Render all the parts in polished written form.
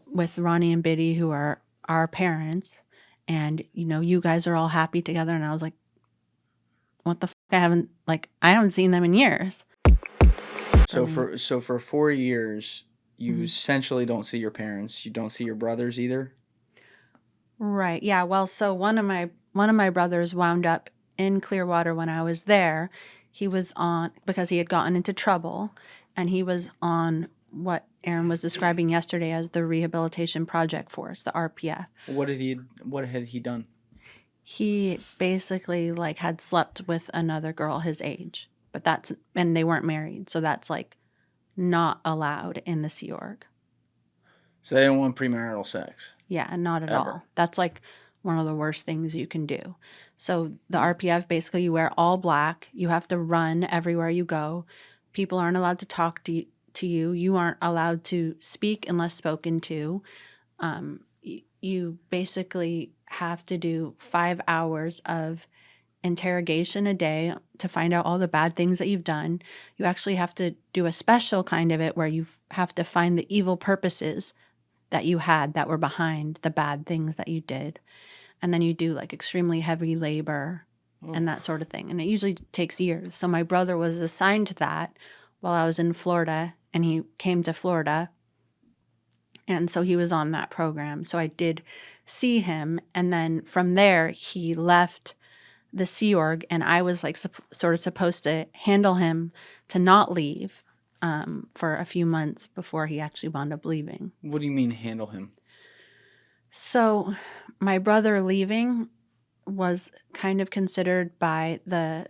with Ronnie and Biddy, who are our parents, and you guys are all happy together. And I was like, what the fuck? I haven't seen them in years. So for 4 years, you essentially don't see your parents. You don't see your brothers either. Right. Yeah. Well, so one of my brothers wound up in Clearwater when I was there. He was on because he had gotten into trouble, and he was on what Aaron was describing yesterday as the Rehabilitation Project Force, the RPF. What had he done? He basically had slept with another girl his age, and they weren't married, so that's not allowed in the Sea Org. So they don't want premarital sex. Yeah, not at all. That's one of the worst things you can do. So the RPF, basically you wear all black. You have to run everywhere you go. People aren't allowed to talk to you. You aren't allowed to speak unless spoken to. You basically have to do 5 hours of interrogation a day to find out all the bad things that you've done. You actually have to do a special kind of it where you have to find the evil purposes that you had that were behind the bad things that you did. And then you do extremely heavy labor and that sort of thing. And it usually takes years. So my brother was assigned to that while I was in Florida, and he came to Florida. And so he was on that program. So I did see him. And then from there, he left the Sea Org, and I was sort of supposed to handle him to not leave for a few months before he actually wound up leaving. What do you mean handle him? So my brother leaving was kind of considered by the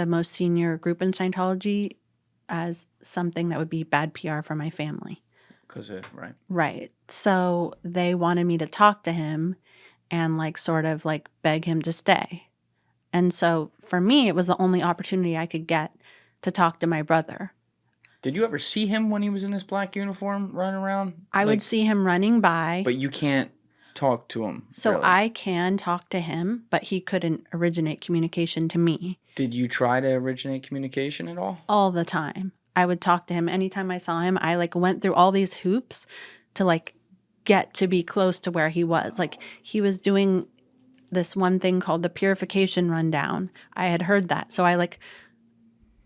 most senior group in Scientology as something that would be bad PR for my family. Right. Right. So they wanted me to talk to him and sort of beg him to stay. And so for me, it was the only opportunity I could get to talk to my brother. Did you ever see him when he was in this black uniform running around? I would see him running by. But you can't talk to him. So really. I can talk to him, but he couldn't originate communication to me. Did you try to originate communication at all? All the time. I would talk to him anytime I saw him. I went through all these hoops to get to be close to where he was. He was doing this one thing called the purification rundown. I had heard that. So I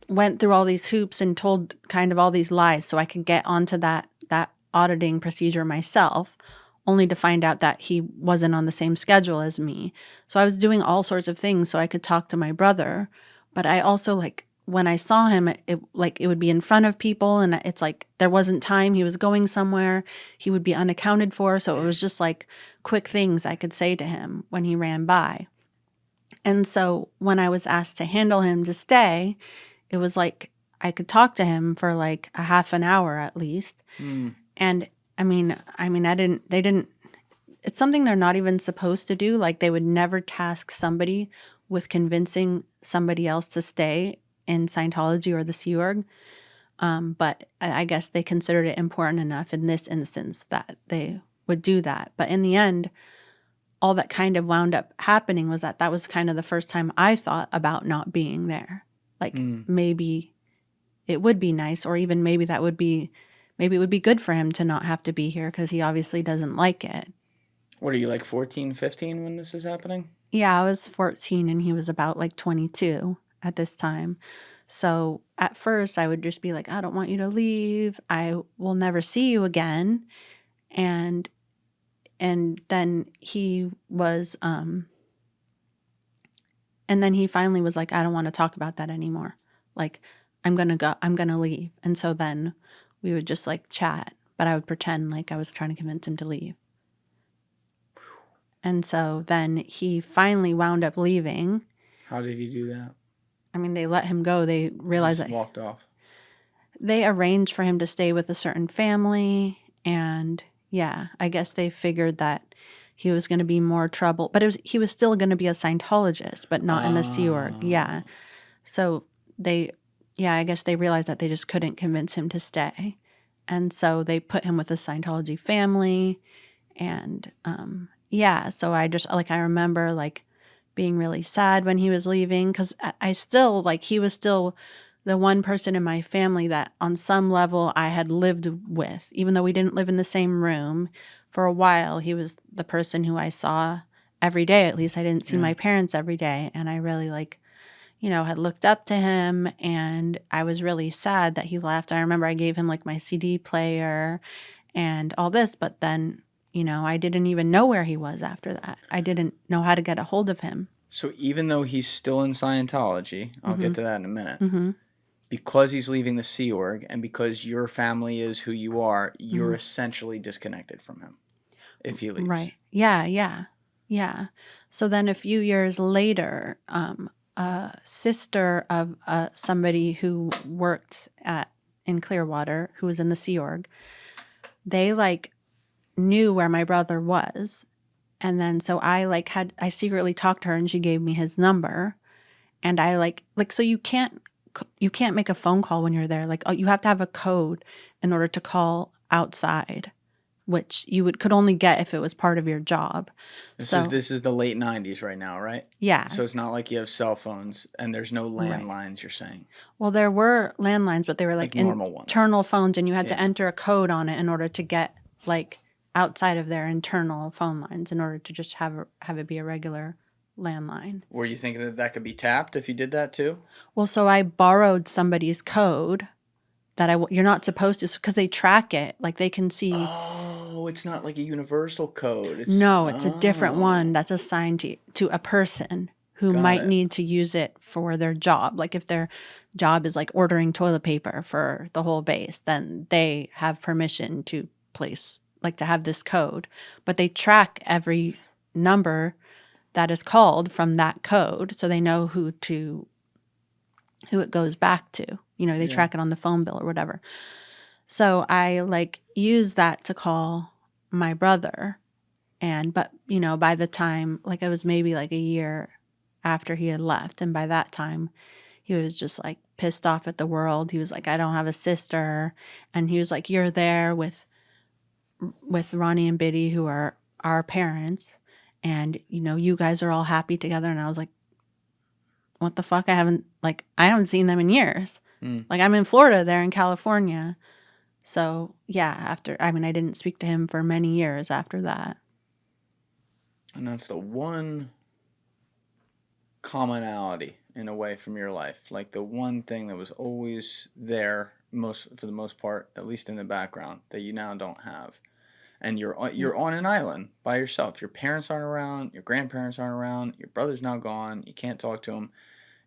went through all these hoops and told kind of all these lies so I could get onto that auditing procedure myself, only to find out that he wasn't on the same schedule as me. So I was doing all sorts of things so I could talk to my brother. But I also when I saw him, it would be in front of people, and it's there wasn't time. He was going somewhere. He would be unaccounted for. So it was just quick things I could say to him when he ran by. And so when I was asked to handle him to stay, it was I could talk to him for a half an hour at least. And it's something they're not even supposed to do. They would never task somebody with convincing somebody else to stay in Scientology or the Sea Org. But I guess they considered it important enough in this instance that they would do that. But in the end, all that kind of wound up happening was that was kind of the first time I thought about not being there. Maybe it would be nice, or even maybe it would be good for him to not have to be here because he obviously doesn't like it. What are you, 14, 15 when this is happening? Yeah, I was 14 and he was about 22 at this time. So at first I would just be I don't want you to leave. I will never see you again. And then he was, and then he finally was I don't want to talk about that anymore. I'm going to go, I'm going to leave. And so then we would just chat, but I would pretend I was trying to convince him to leave. And so then he finally wound up leaving. How did he do that? They let him go. They realized Just walked off. They arranged for him to stay with a certain family. And yeah, I guess they figured that he was going to be more trouble. But he was still going to be a Scientologist, but not in the Sea Org. Yeah. So I guess they realized that they just couldn't convince him to stay. And so they put him with a Scientology family. And so I just, I remember being really sad when he was leaving because I still, he was still the one person in my family that on some level I had lived with, even though we didn't live in the same room for a while. He was the person who I saw every day. At least I didn't see my parents every day. And I really like, you know, had looked up to him, and I was really sad that he left. I remember I gave him like my CD player and all this, but then, you know, I didn't even know where he was after that. I didn't know how to get a hold of him. So even though he's still in Scientology, I'll Mm-hmm. get to that in a minute, Mm-hmm. because he's leaving the Sea Org and because your family is who you are, you're Mm-hmm. essentially disconnected from him if he leaves. Right. Yeah, yeah, yeah. So then a few years later, a sister of somebody who worked in Clearwater, who was in the Sea Org, they like knew where my brother was. And then so I secretly talked to her, and she gave me his number. And I like so you can't make a phone call when you're there. Like, oh, you have to have a code in order to call outside, which you could only get if it was part of your job. This is the late 90s right now, right? Yeah. So it's not like you have cell phones and there's no Right. landlines, you're saying. Well, there were landlines, but they were like normal ones. internal phones, and you had to enter a code on it in order to get like outside of their internal phone lines in order to just have it be a regular landline. Were you thinking that that could be tapped if you did that too? Well, so I borrowed somebody's code that you're not supposed to, because they track it. Like they can see. Oh, it's not like a universal code. It's a different one that's assigned to a person who might need to use it for their job. Like if their job is like ordering toilet paper for the whole base, then they have permission to to have this code. But they track every number that is called from that code, so they know who it goes back to. You know, they track it on the phone bill or whatever. So I like use that to call my brother. But you know, by the time, like, it was maybe like a year after he had left, and by that time he was just like pissed off at the world. He was like, I don't have a sister. And he was like, you're there with Ronnie and Biddy, who are our parents, and you know, you guys are all happy together. And I was like, what the fuck? I haven't seen them in years. Like, I'm in Florida, they're in California. So yeah, I didn't speak to him for many years after that. And that's the one commonality in a way from your life. Like the one thing that was always there for the most part, at least in the background, that you now don't have. And you're on an island by yourself. Your parents aren't around, your grandparents aren't around, your brother's now gone, you can't talk to him.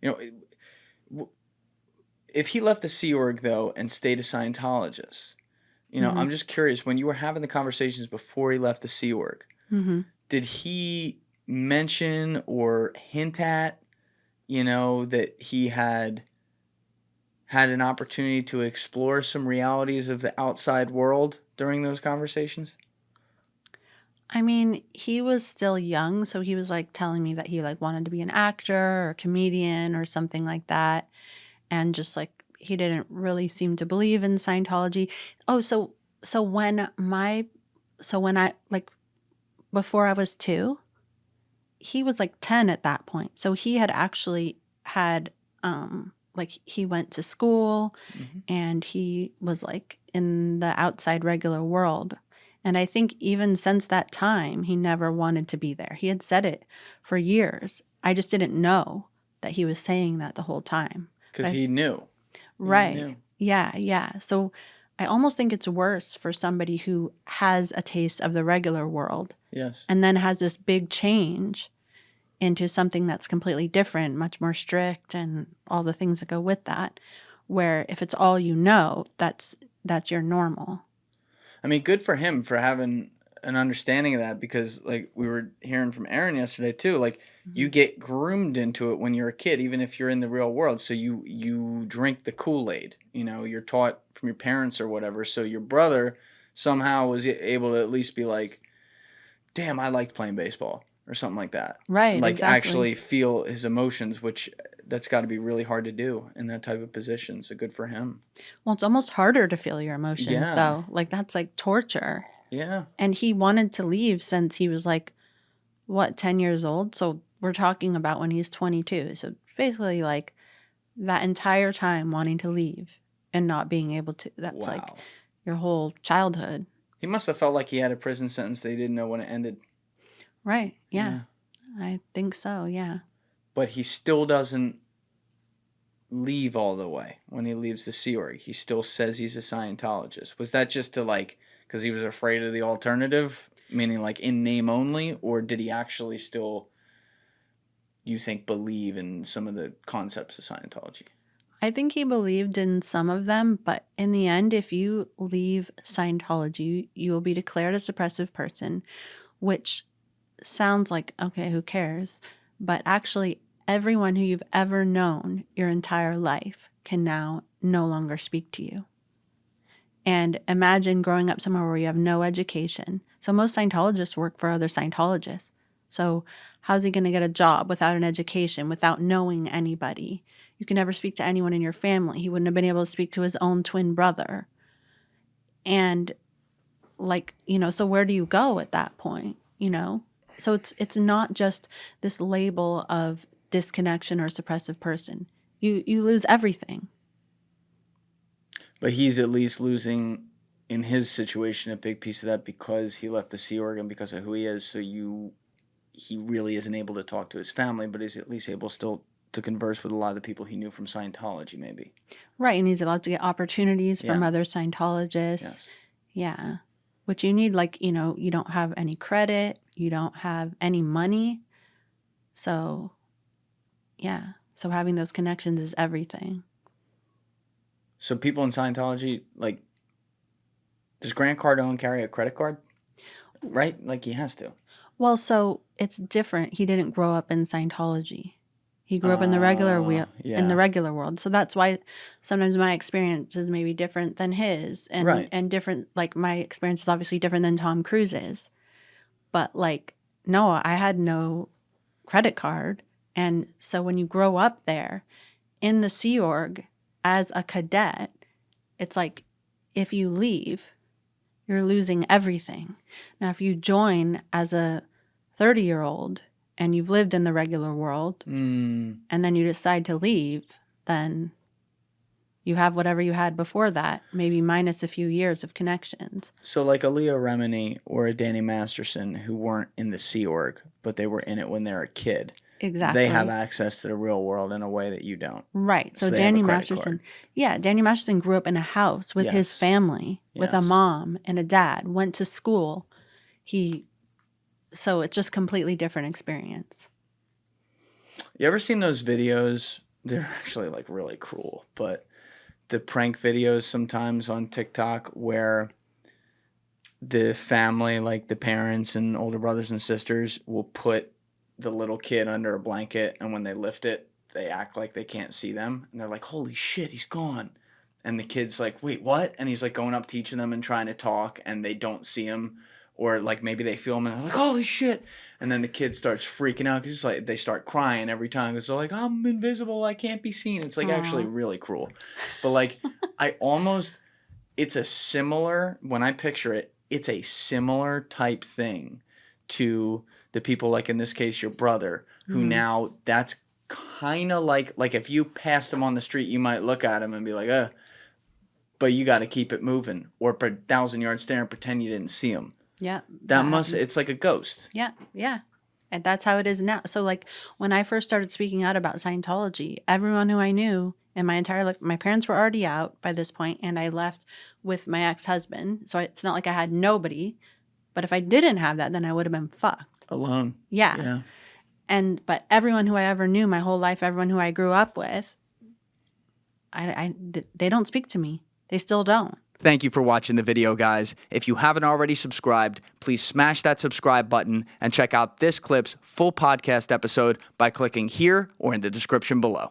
You know, if he left the Sea Org though and stayed a Scientologist, you know, I'm just curious, when you were having the conversations before he left the Sea Org, did he mention or hint at, you know, that he had an opportunity to explore some realities of the outside world during those conversations? I mean, he was still young, so he was like telling me that he like wanted to be an actor or a comedian or something like that. And just like he didn't really seem to believe in Scientology. Oh, so when I like before I was 2, he was like 10 at that point. So he had actually had like he went to school and he was like in the outside regular world. And I think even since that time, he never wanted to be there. He had said it for years. I just didn't know that he was saying that the whole time. Because he knew. Right. He knew. Yeah, yeah. So I almost think it's worse for somebody who has a taste of the regular world. Yes. And then has this big change into something that's completely different, much more strict, and all the things that go with that. Where if it's all you know, that's your normal. I mean, good for him for having an understanding of that, because like we were hearing from Aaron yesterday too, like you get groomed into it when you're a kid, even if you're in the real world. So you drink the Kool-Aid, you know, you're taught from your parents or whatever. So your brother somehow was able to at least be like, damn, I liked playing baseball or something like that. Right, like exactly. Actually feel his emotions, which that's got to be really hard to do in that type of position. So good for him. Well, it's almost harder to feel your emotions, though. Like, that's like torture. Yeah. And he wanted to leave since he was like, what, 10 years old? So we're talking about when he's 22. So basically like that entire time wanting to leave and not being able to. That's like Wow. your whole childhood. He must have felt like he had a prison sentence that he didn't know when it ended. Right. Yeah. I think so. Yeah. But he still doesn't leave all the way when he leaves the Sea Org. He still says he's a Scientologist. Was that just to like, because he was afraid of the alternative, meaning like in name only, or did he actually still, you think, believe in some of the concepts of Scientology? I think he believed in some of them, but in the end, if you leave Scientology, you will be declared a suppressive person, which sounds like, okay, who cares? But actually, everyone who you've ever known your entire life can now no longer speak to you. And imagine growing up somewhere where you have no education. So most Scientologists work for other Scientologists. So how's he going to get a job without an education, without knowing anybody? You can never speak to anyone in your family. He wouldn't have been able to speak to his own twin brother. And like, so where do you go at that point, So it's not just this label of disconnection or suppressive person. You lose everything. But he's at least losing, in his situation, a big piece of that because he left the Sea Org and because of who he is. So he really isn't able to talk to his family, but is at least able still to converse with a lot of the people he knew from Scientology, maybe. Right, and he's allowed to get opportunities from other Scientologists. Yes. Yeah. Which you need, like, you don't have any credit, you don't have any money. So, yeah. So having those connections is everything. So people in Scientology, like, does Grant Cardone carry a credit card? Right? Like he has to. Well, so it's different. He didn't grow up in Scientology. He grew up in the regular in the regular world. So that's why sometimes my experience is maybe different than his, and different. Like my experience is obviously different than Tom Cruise's. But like, no, I had no credit card, and so when you grow up there in the Sea Org as a cadet, it's like if you leave, you're losing everything. Now, if you join as a 30-year-old and you've lived in the regular world and then you decide to leave, then you have whatever you had before that, maybe minus a few years of connections. So like a Leo Remini or a Danny Masterson who weren't in the Sea Org, but they were in it when they were a kid. Exactly. They have access to the real world in a way that you don't. Right. So Danny Masterson, Danny Masterson grew up in a house with his family, with a mom and a dad, went to school. So it's just completely different experience. You ever seen those videos? They're actually like really cruel, but the prank videos sometimes on TikTok where the family, like the parents and older brothers and sisters, will put the little kid under a blanket, and when they lift it, they act like they can't see them, and they're like, holy shit, he's gone. And the kid's like, wait, what? And he's like going up teaching them and trying to talk, and they don't see him. Or like maybe they feel him and they're like, holy shit. And then the kid starts freaking out because like they start crying every time because they're like, I'm invisible, I can't be seen. It's like actually really cruel. But like it's a similar, when I picture it, it's a similar type thing to the people, like in this case, your brother, who now that's kind of like if you passed him on the street, you might look at him and be like, but you got to keep it moving, or per 1,000-yard stare and pretend you didn't see him. Yeah. It's like a ghost. Yeah. Yeah. And that's how it is now. So like when I first started speaking out about Scientology, everyone who I knew in my entire life, my parents were already out by this point, and I left with my ex-husband. So it's not like I had nobody, but if I didn't have that, then I would have been fucked. Alone. Yeah. But everyone who I ever knew my whole life, everyone who I grew up with, they don't speak to me. They still don't. Thank you for watching the video, guys. If you haven't already subscribed, please smash that subscribe button and check out this clip's full podcast episode by clicking here or in the description below.